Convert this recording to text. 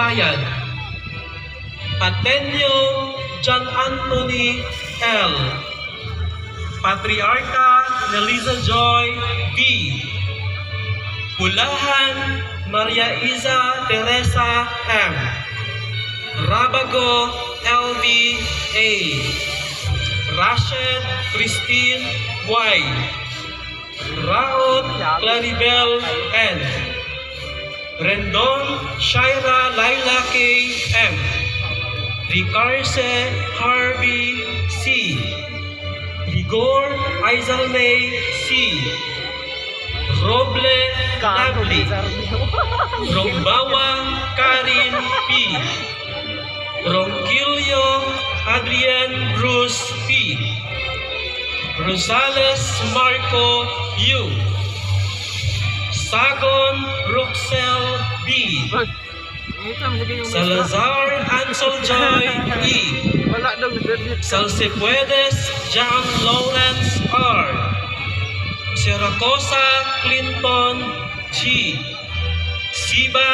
Ryan. Ateneo John Anthony L. Patriarca Nelisa Joy B. Pulahan Maria Isa Teresa M. Rabago LV A. Rashid Christine Y. Raot Claribel N. Rendon Shaira Laila K. M. Ricarse Harvey C. Igor Aizalme C. Roble Nabli. Rombawang Karin P. Ronquillo Adrian Bruce P. Rosales Marco U. Sagon Roxel B. Salazar Ansel Joy E. Salcepuedes John Lawrence R. Siracosa Clinton G. Sibay